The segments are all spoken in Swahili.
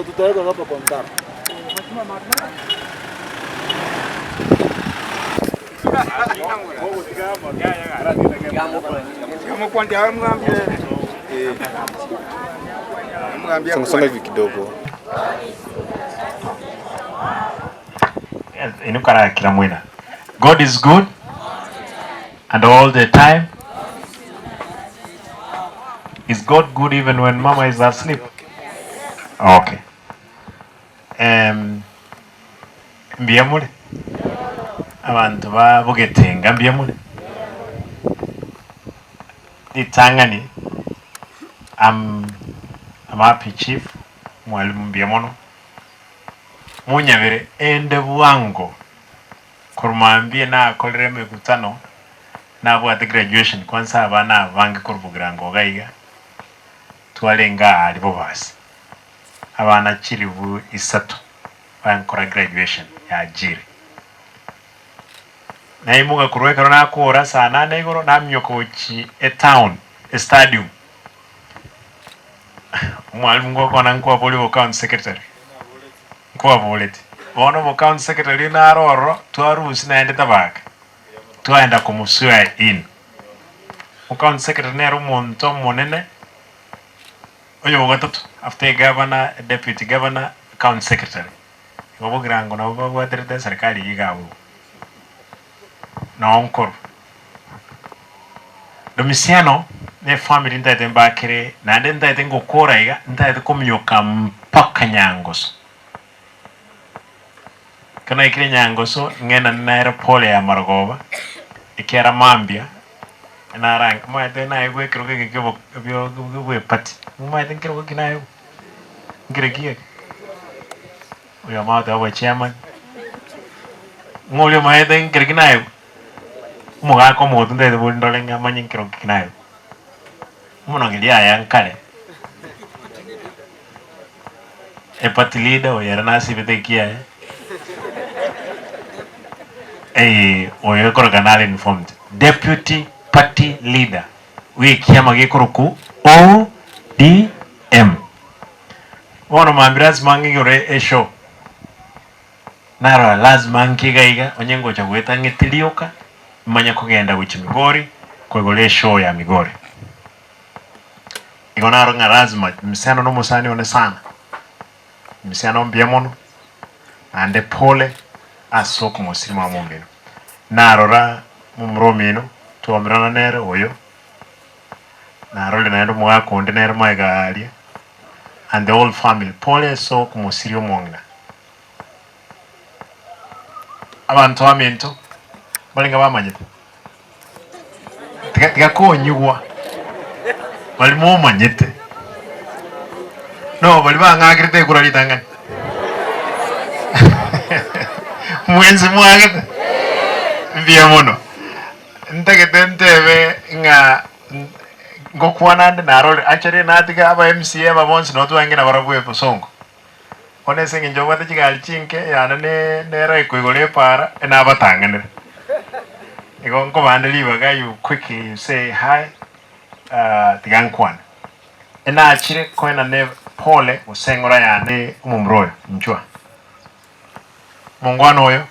tutaweka hapa kwa mtaro. Songa hivi kidogo. Inukara kila mwina. God is good and all the time. Is God good even when mama is asleep? Okay. Mbiyamule. Abantu babugetenga mbiyamule. Itangani. I'm happy chief. Mwalimu Mbyamono. Munyabere ende bwango. Kurumambie na kolere mikutano. Na bwate graduation kwanza abana bange kurubugirango gaiga. Twalenga alibo basi. Abana chirivu isatu bankora graduation ya jiri. Na imuga kuruweka na kuora sana na igoro na myokochi a town, a stadium. Mwalimu ngoko na nkwa poli account secretary. Nkwa boleti. Ono account secretary na roro twarusi na ende tabaka. Twaenda kumusua in. Account secretary ne rumonto monene. Oyo gatatu after governor, deputy governor, account secretary. Ngobugirango na bwaterte serikali yigawo. Na onkor. Domisiano ne family ndate mbakire na ndate ngokora iga ndate komyoka mpaka Nyangoso. Kana ikire Nyangoso ngena naira pole ya Marogoba. Ikera Mambia. Na rank maite na igwe kiroge gebo byo pati maite kiroge kinayo ngiregi oya maite awa chairman ngolyo maite ngiregi nayo muga ko modu ndede bundole ngamanyi kiroge kinayo muno ngilia yankale e pati leader oya na sibete kia oya korganale informed deputy party leader wiki ya magikuruku ODM wono mambirazi mangi yore esho naro lazima nkigaiga onyengo cha gweta ngitilioka manya kugenda wichi Migori kwegole show ya Migori igonaro nga lazima msano no musani one sana msano Mbyamono ande pole asoko musima mumbino narora mumromino tuamirana nere oyo na role na ndo mwa konde nere maigalia and the whole family pole so kumusirio mongna abantu amento balinga bamanyete tiga konyugwa bali mo manyete no bali bangagirite kurali tangani mwenzi mwagete Mbyamono ntegedentebe nga ngokwanande narole actually natiga aba MCA babonse no twangena barabwe posongo onese nginjo wate chigali chinke yana ne rai kuigole para na batanganire igongo bandeli baga you quick you say hi tigankwan ena achire koina ne pole usengora yane umumroyo mchwa mungwano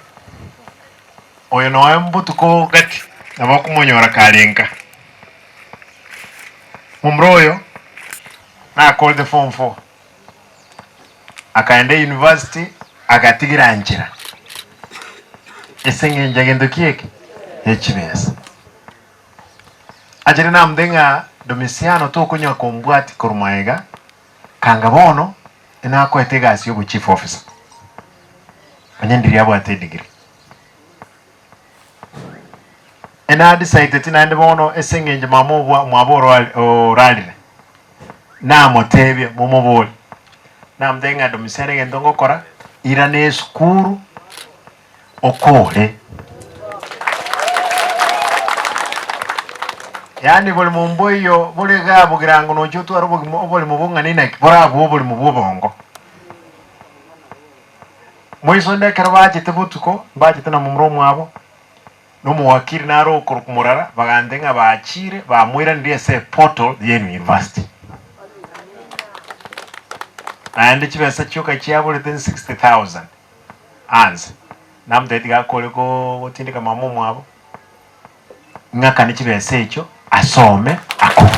oyo no mbutuko gati abakumunyora kalenga mumroyo na call the form 4 akaende university akatigira anjira esenge njagendo kieke HBS ajere na mdenga Domisiano to kunywa kombwati kurumaiga kangabono ina ko etega asiyo chief officer anyendiri abo ate degree ena decide tina ndebono esengenje mamobwa mwaboro oralire na motebye momobole na mdenga Domisiano ngendongo kora ira ne skuru okole yani boli mumboyo boli gabo girango no chutu arubo boli mubunga nina kipora boli mububongo moisonde karbaje tebutuko baje tena mumro mwabo no muwakiri naro kurukumurara bagandenga baachire bamwira ndiye se portal ye university naende chibesa choka chiabo within 60,000 anze namdeti gakole gotindika mama mwabo ngaka ni chibesa echo asome ako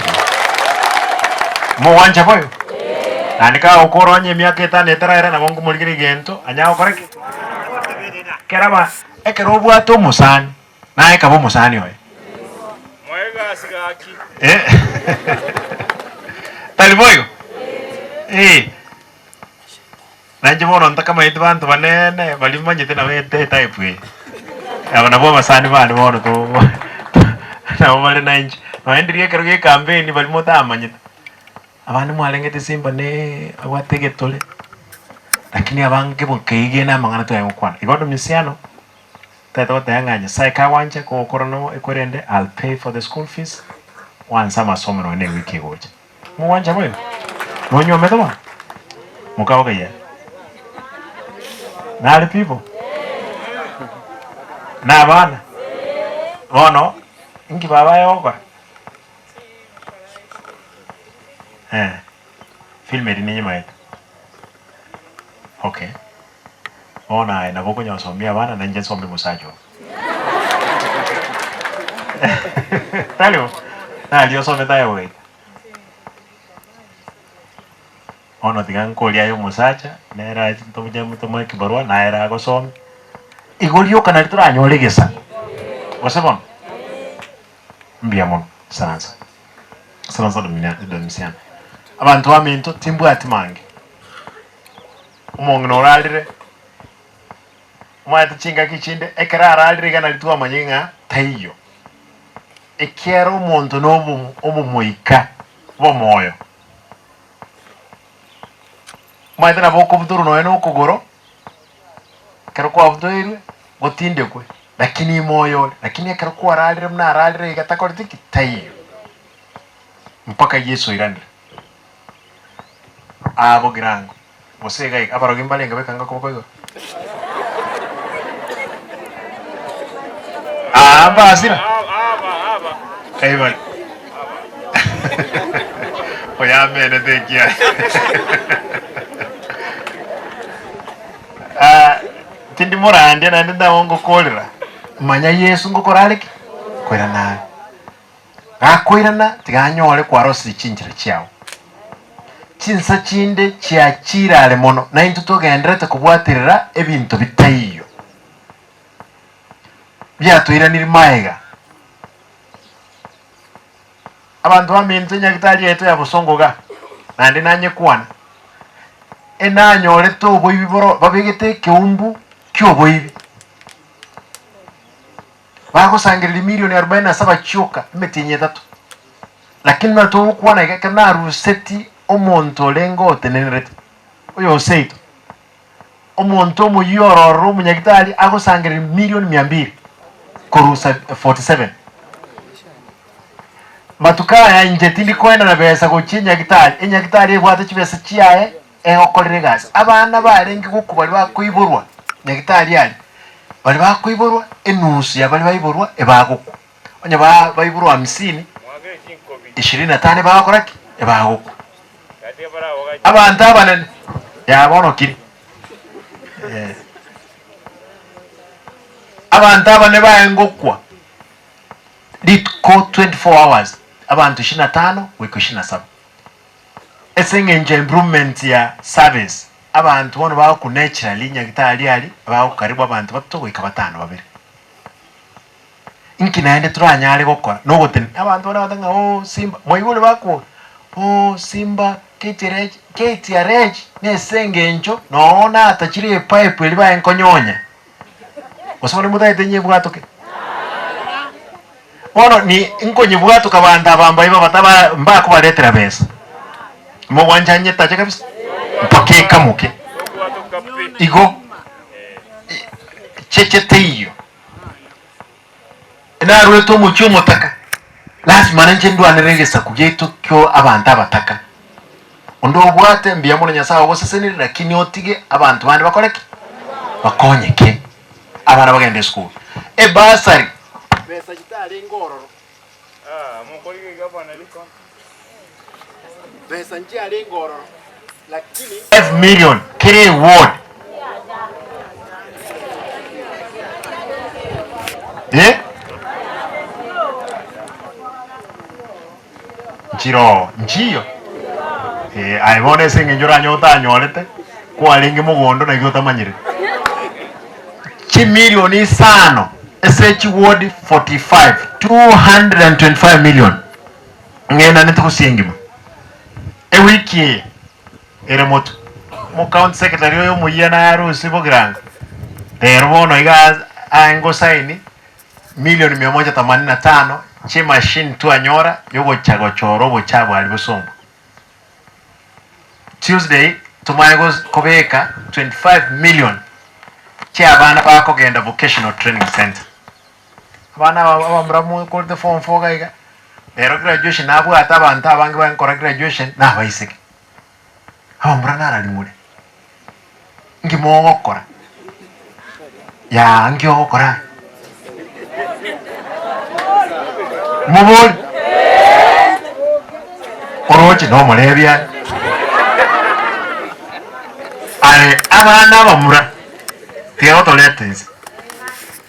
muwanja boyo nandika okoronya emyaka 5 etaraira na bongo muligire gento anyao koreke keraba ekero obwate omusani naye kabo omusani oyo Mwega sigaki. Tali boyo nanje bono ntaka maiti bantu banene bali manyite na wete type abana bo basani bali bono to na bali nanje no endirie kero ge campaign bali mota amanyite abandi mwalengete simba ne awatege tole lakini abange bokeige na mangana to yamukwana igodo misiano tato tayanganya sai ka wanje ko korono ekorende I'll pay for the school fees once amasomo no ne wiki goje mu wanje boyo no nyome to mukawo kaya nali people na bana bono ingi baba yoga film eri ninyi maeta okay ona ina boko nyosomia bana na nje sombe musajo talio na lio some tayo we ono tigan kolia yo musacha nera tomuja mutomo kibarua na era go some igolio kana litura nyolegesa wasebon mbiamon sanansa do misiana abantu baminto timbu atimange umongno oralire mwata chinga kichinde ekera aralire kana litua manyinga taiyo ekiero omonto no omumoika bomoyo mwata na boko buturu no eno okogoro kero kwa butoirwe gotinde kwe lakini moyo lakini ekero kwa aralire mna aralire igatakoriti taiyo mpaka Yesu irandire abo girango musega abaro gimbalenga bekanga kokoyo basira eywan oya mene tekia tindi morande na ndenda wongo kolera manya Yesu ngokoraleki kwera na gakoirana tiganyole kwa rosi chinjira chiao chinsa chinde chiachirale mono na into togenderete kubwatirira ebintu bitaiyo byatwiranira maega abantu bamintu nyagitali yetu ya busongoga nandi nanye kwana enanyole to boibi boro babigete keumbu kyo boibi bagusangirira milioni 47 choka metinye 3 lakini nato kwana ikakana ruseti omonto lengo tenerete oyo seito omonto mu yororo munyagitali agusangirira milioni 200 korusa 47 matukaya injetindi kwenda na besa kuchinya gitali enyagitali ebwate chibesa chiaye okorere gasi abana barengi gukubali bakuiburwa nyagitali ali bali bakuiburwa enusu ya bali baiburwa ebaguku onya baiburwa 50 25 bakoraki ebaguku abantu abanene yabono kiri abantu abane bayengokwa litko 24 hours abantu 25 wiko 27 esengenje improvement ya service abantu bono ba ku naturally nyagitali ali ba karibu abantu batto wika 5 babiri inki naende turanyale gokora no goten abantu bona batanga simba moyigule bako simba KTRH nesengenjo noona atachire pipe eli bayenkonyonya osone mutaite nyebwatoke ono ni inkonye bwatoka banda bamba iba bataba mbako baletera besa mo wanjanye tache kabisa mpake kamuke igo checheteyo na rueto mucho motaka lazima nanje ndo aneregesa kugeto kyo abantu abataka ondo bwate mbiyamona nyasawo boseseni lakini otige abantu bandi bakoreke bakonyeke abana bagende school basari besa kitali ngororo Mukoli gabana liko. Besa njali ngororo 5 million K ward. Chiro nchiyo aibone singe njura nyota anyolete kwa lingi mugondo na igota manyire chi milioni sano SH ward 45 225 million ngena nitukusingima wiki ere moto mo county secretary yo muyana yarusi bogiranga rero bono iga ango saini milioni 185 chi machine tu anyora yogo chago choro bo chabo ali busombo. Tuesday tumaye kobeka 25 million chi abana bako genda vocational training center abana abamramu ko the form 4 gaiga rero graduation nabo atabanta abangi bankora graduation na baisike abamrana ari muri ngimo gukora ya ngyo gukora mubol orochi no molebya abana bamura tero toletes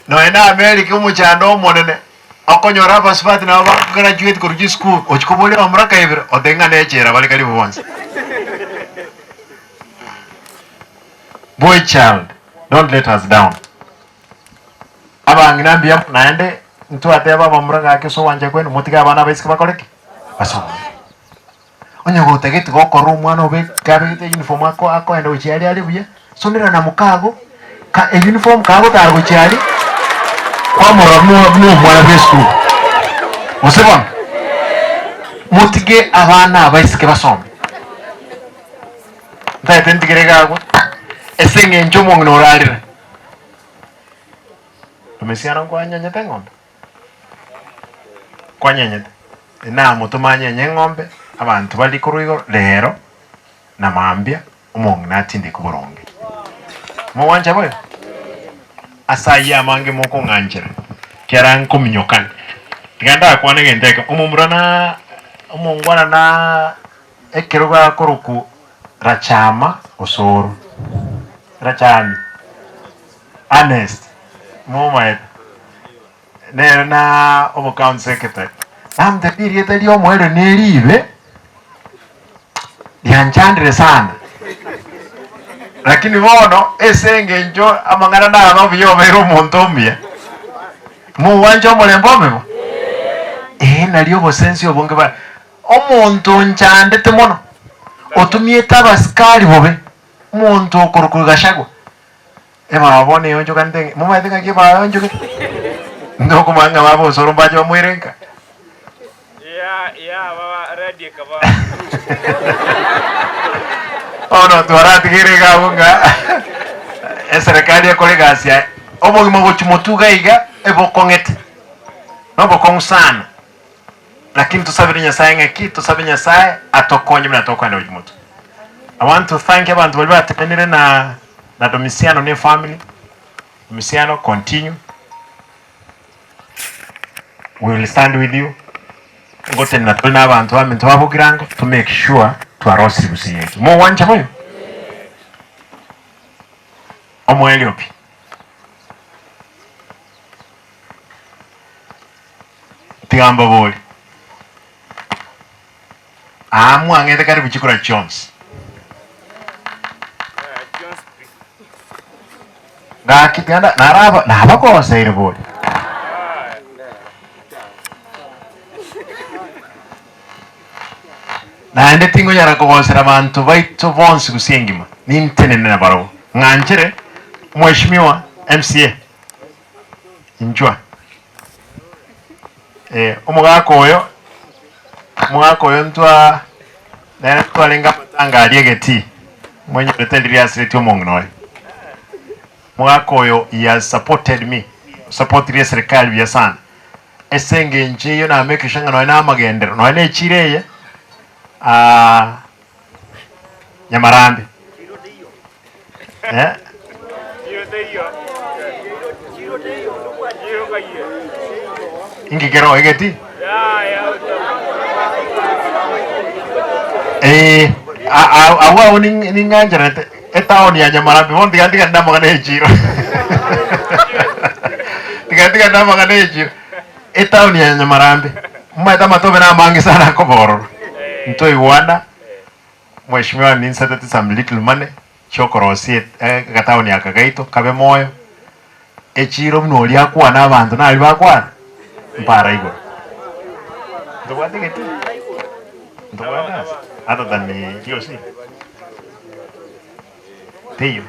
no ena America umuchando monene akonyora passport na ba graduate kuruji school ochikobole bamura kaibira odenga nechera bali kali bonse. Boy child, don't let us down. Abangi nambia naende ntu ateba bamura gake so wanje kwenu mutiga abana baisike bakoreke baso onye gotegeti gokoro umwana obe kabite uniform ako enda uchiali ali buye sonera na mukago ka uniform kago targo uchiali kwa moromo no mwana besu musebon mutige abana baisike basome ndaite ndigirega go esenge njomo ngoralira tumesiana kwa nyanya ngombe kwa nyanya na mutumanye ngombe abantu bali kuruigo lero na mambia umongi natinde kuboronge muwanja boyo asayi amange moko nganjira kyaran kuminyokan tiganda akwane gendeka umumrana umongwana na ekeruga koruku rachama osoro rachani honest moma nero na obo county secretary namde period ali omwere neribe yanchandire sana lakini bono esenge njo amangana na aba byo bero montomia mu wanja omulembo mebo nali obosensi obonge ba omuntu nchandete mono otumie tabaskali bobe muntu okorukugashago babone yonjo kande mu maitenga ke ba yonjo ndoko manga babo sorombaje bamwerenka ya baba ready ka ba ono tuarati girega bunga serikali ya kolega asia obo mo chimotuga iga ebokongete no bokong lakini tusabiri nyasaye ngaki tusabiri nyasaye atokonye mna tokwana ujimoto. I want to thank abantu bali batenere na Domiciano ne family. Domiciano, continue. We will stand with you. Ngote natuna abantu bamentu babugirango to make sure to arosi busi yetu. Mo wanja moyo. Omo Eliopi. Tigamba boli. Amu angete karibu chikura Jones. Gaki tianda naraba ko saire boli. Na ende tingo yara ko gonsera bantu baito bonsi kusengima nintene na baro nganchere mheshimiwa MCA njwa omugako oyo ntwa na twalenga matanga aliegeti mwenye pretendria asireti omongnoe mugako oyo he has supported me supported serikali bya sana esenge njiyo na make shanga no na magendero no ne chireye Nyamarambi ingigero egeti awa ni nganjara town ya Nyamarambe won tiga ndama kana echiro tiga ndama kana echiro town ya Nyamarambe mmaita matobe na mangi sana ko bororo ntoi wana mheshimiwa ni nsatete some little money chokorosie ka town ya Kagaito kabe moyo echiro mno lya kwa na abantu na ali bakwana mpara igo ndowategete ndowana other than hiyo si Tiyo.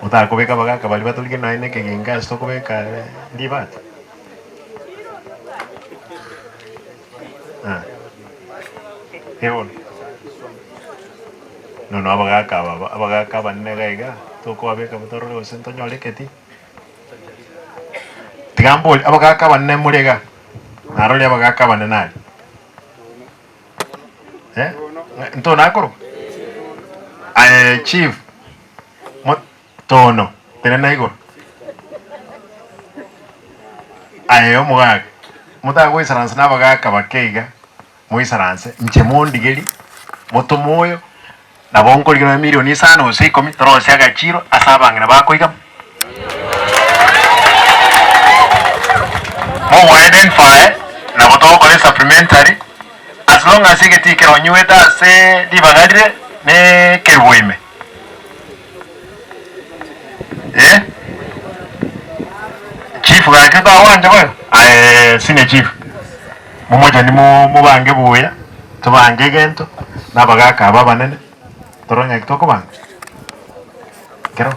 Uta kubeka bagaka bali batulike na ine keginga sto kubeka libat. Eon. No abagaka banne gaiga to ko abeka batoro sento nyole keti. Tigambol abagaka banne murega. Naroli abagaka banne nali. Nto nakoro. Chief Tono tenena igor ayo mugaga mutago isaranse nabagaka bakeiga mu isaranse mchemondi geli moto moyo na bonkorigana milioni 5 usikomi trose agachiro asabangana bakoiga mo identify na boto ko supplementary as long as igeti kero nyueta se dibagadre ne kerwoime chief ga kata wanje ba sine chief mumoja ni mubange buya tubange gento nabagaka baba nene toronya kitoko banga kero